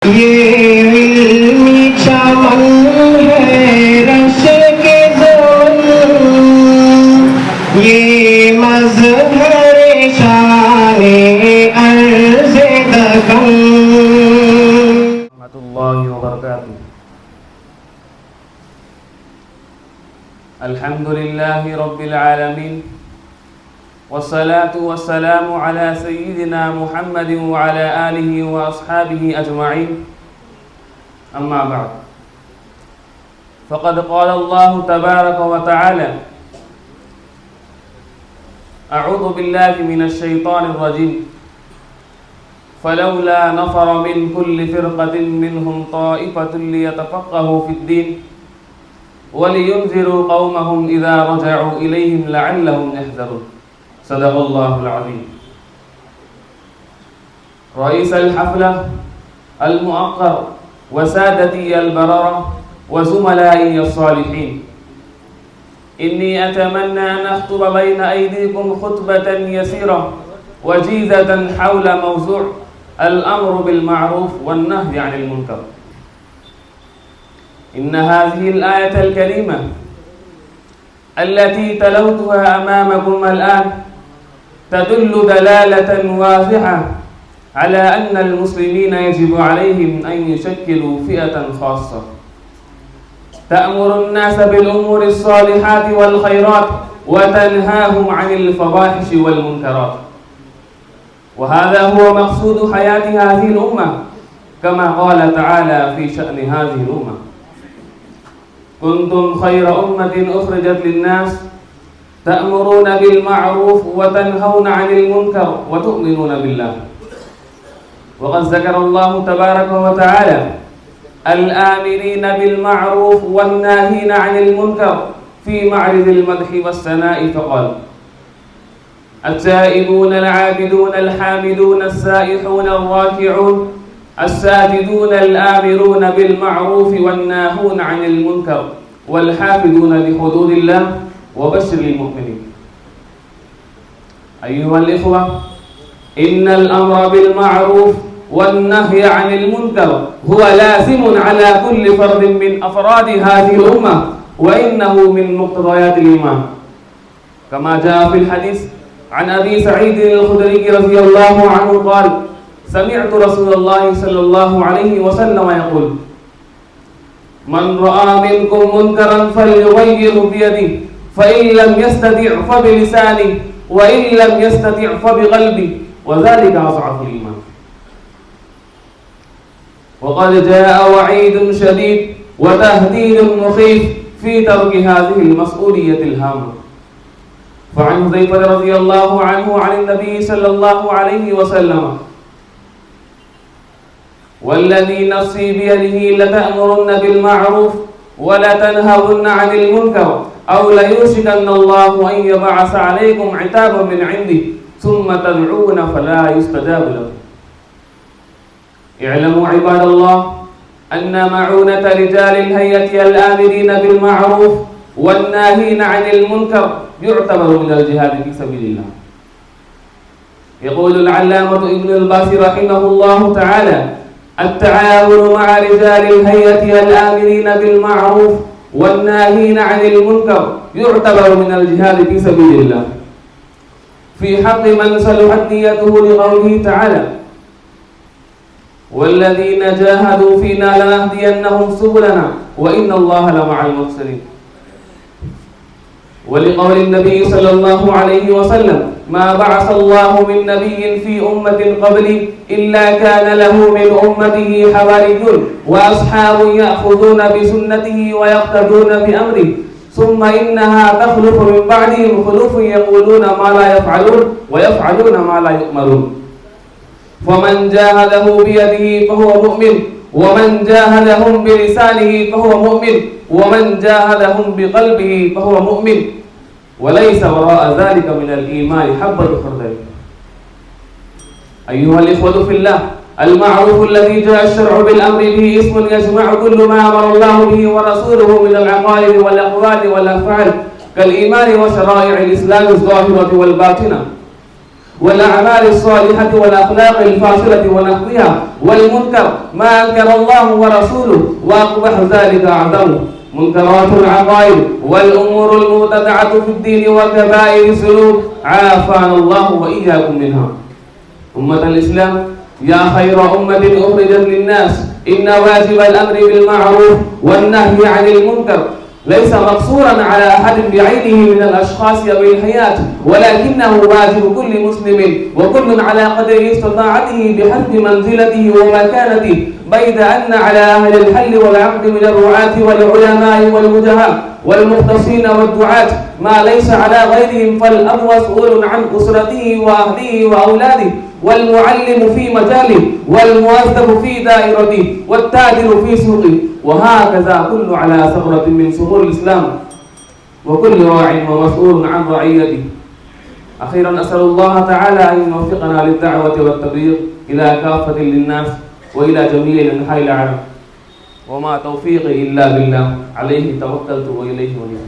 ये इल्मी चमन है रश के ज़ोन, ये मज़हर शाने अर्ज़ दकन। रहमतुल्लाहि व बरकातुहू। अल्हम्दुलिल्लाहि रब्बिल आलमीन वस्सलातु वस्सलामु अला सय्यिदिना मुहम्मदिन व अला आलिहि व अस्हाबिहि अजमईन। अम्मा बअद, फ़क़द क़ाल अल्लाहु तबारक व तआला अऊज़ु बिल्लाहि मिनश शैतानिर रजीम फ़लौला नफ़र मिन कुल्लि फ़िरक़तिन मिनहुम ताइफ़तुन लियतफ़क़्क़हू फ़िद्दीन वलियुनज़िरू क़ौमहुम इज़ा रजअू इलैहिम लअल्लहुम यहज़रून। सदक़ल्लाहुल अज़ीम। रईस अल-हफ़्ला अल-मुअक़्क़र व सादती अल-बररा व ज़ुमलाई अस्सालिहीन, इन्नी अतमन्ना अन अख़्तुब बैन अयदीकुम ख़ुतबतन यसीरा वजीज़तन हौला मौज़ूअ अल-अम्रु बिल-मअरूफ़ वन-नहयु अनिल मुनकर। इन्न हाज़िहिल आयतल करीमा अल्लती तलौतुहा अमामकुम अल-आन तदुल्लु दलालतन वाज़िहा अला अन्नल मुस्लिमीन यजिबु अलैहिम अन युशक्किलू फ़िअतन ख़ास्सा तअमुरुन नास बिल उमूरिस सालिहाति वल खैरात व तनहाहुम अनिल फ़वाहिशि वल मुनकरात। व हाज़ा हुवा मक़सूदु हयाति हाज़िहिल उम्मा कमा क़ाल तआला फ़ी शअनि हाज़िहिल उम्मा कुन्तुम खैरा उम्मतिन उख़रिजत लिन्नास तअमुरूना बिल मअरूफ़ व तनहौना अनिल मुनकर व तु'मिनूना बिल्लाह। वक़द ज़करल्लाहु तबारक व तआला अल-आमिरीना बिल मअरूफ़ वन-नाहीना अनिल मुनकर फ़ी मअरिज़िल मदहि वस्सनाइ फ़क़ाल अत्ताइबूना अल-आबिदूना अल-हामिदूना अस्साइहूना अर्राकिऊन अस्साजिदूना अल-आमिरूना बिल मअरूफ़ वन-नाहूना अनिल मुनकर वल-हाफ़िज़ूना लिहुदूदिल्लाह व बश्शिरिल मुमिनीन। अय्युहल इख़्वा, इन्नल अम्रा बिल मअरूफ़ वन-नहय अनिल मुनकर हुवा लाज़िमुन अला कुल्लि फ़र्दिन मिन अफ़रादि हाज़िहिल उम्मा व इन्नहु मिन मुक़्तज़यातिल ईमान कमा जाअ फ़िल हदीस अन अबी सईद अल-खुदरी रज़ियल्लाहु अन्हु क़ाल समिअतु रसूलल्लाहि सल्लल्लाहु अलैहि वसल्लम यक़ूल मन रआ मिनकुम मुनकरन फ़लयुग़य्यिरहु बियदिहि फ़इन लम यस्तति' फ़बिलिसानिहि व इन लम यस्तति' फ़बिक़ल्बिहि व ज़ालिका अज़अफ़ुल ईमान। वक़द जाअ वഈदुन शदीद व तहदीदुन मुख़ीफ़ फ़ी तर्कि हाज़िहिल मस्ऊलिय्यतिल हाम्मा। फ़अन हुज़ैफ़ा रज़ियल्लाहु अन्हु अनिन नबी सल्लल्लाहु अलैहि वसल्लम वल्लज़ी नफ़्सी बियदिही लतअमुरुन्न बिल मअरूफ़ व लतनहवुन्न अनिल मुनकर औ लयूशिकन्नल्लाहु अन यबअस अलैकुम इताबन मिन इंदिही सुम्मा तदऊना फला युस्तजाबु लकुम। इअलमू इबादल्लाह अन्ना मऊनत रिजालिल हय्यति अल-आमिरीन बिल मअरूफ़ वन-नाहीन अनिल मुनकर युअतबरु मिनल जिहाद फ़ी सबीलिल्लाह। यक़ूलुल अल्लामतु इब्नुल बासी रहिमहुल्लाहु तआला अत-तआवुनु मअ रिजालिल हय्यति अल-आमिरीन बिल मअरूफ़ वन-नाहीन अनिल मुनकर युअतबरु मिनल जिहाद फ़ी सबीलिल्लाह फ़ी हक़्क़ि मन सलुहत निय्यतुहु लिक़ौलिही तआला वल्लज़ीन जाहदू फ़ीना लनहदियन्नहुम सुबुलना व इन्नल्लाहा लमअल मुहसिनीन। वलिक़ौलिन नबी सल्लल्लाहु अलैहि वसल्लम मा बअसल्लाहु मिन नबिय्यिन फ़ी उम्मतिन क़ब्ली इल्ला कान लहु मिन उम्मतिही हवारियुन व अस्हाबुन यअख़ुज़ूना बिसुन्नतिही व यक़्तदूना बिअम्रिही सुम्मा इन्नहा तख़लुफ़ु मिन बअदिहिम ख़ुलूफ़ुन यक़ूलूना मा ला यफ़अलून व यफ़अलूना मा ला यु'मरून। फमन जाहदहु बियदिही फ़हुव मुमिन व मन जाहदहुम बिलिसानिही फ़हुव मुमिन व मन जाहदहुम बिक़ल्बिही फ़हुव मुमिन व लैसा वराअ ज़ालिका मिनल ईमानि हब्बतु ख़र्दल। अय्युहल इख़्वतु फ़िल्लाह, अल-मअरूफ़ु अल्लज़ी जाअ अश-शरअु बिल-अम्रि बिही इस्मुन यजमअु कुल्लु मा अमरा अल्लाहु बिही व रसूलुहु मिनल अक़ाइद वल अक़वाल वल अफ़आल कल ईमानि व शराइ'िल इस्लाम अज़-ज़ाहिरति वल बातिना والأعمال الصالحة والأخلاق الفاضلة ونحوها، والمنكر ما أنكر الله ورسوله وأقبح ذلك أعظمه منكرات العقائد والأمور المبتدعة في الدين وكبائر الذنوب، عافانا الله وإياكم منها. أمة الإسلام، يا خير أمة أخرجت للناس، إن واجب الأمر بالمعروف والنهي عن المنكر ليس مقصورا على أحد بعينه من الأشخاص أو الحياة، ولكنه واجب كل مسلم، وكل على قدر استطاعته بحسب منزلته ومكانته، بيد أن على أهل الحل والعقد من الرعاة والعلماء والوجهاء والمختصين والدعاة ما ليس على غيرهم، فالأب مسؤول عن أسرته وأهله وأولاده، والمعلم في مجاله، والموظف في دائرته، والتاجر في سوقه، وهكذا كل على ثغرة من ثغور الإسلام، وكل راع ومسؤول عن رعيته. أخيرا أسأل الله تعالى أن يوفقنا للدعوة والتبليغ إلى كافة للناس وإلى جميع أنحاء العالم، وما توفيقي إلا بالله، عليه توكلت وإليه أنيب.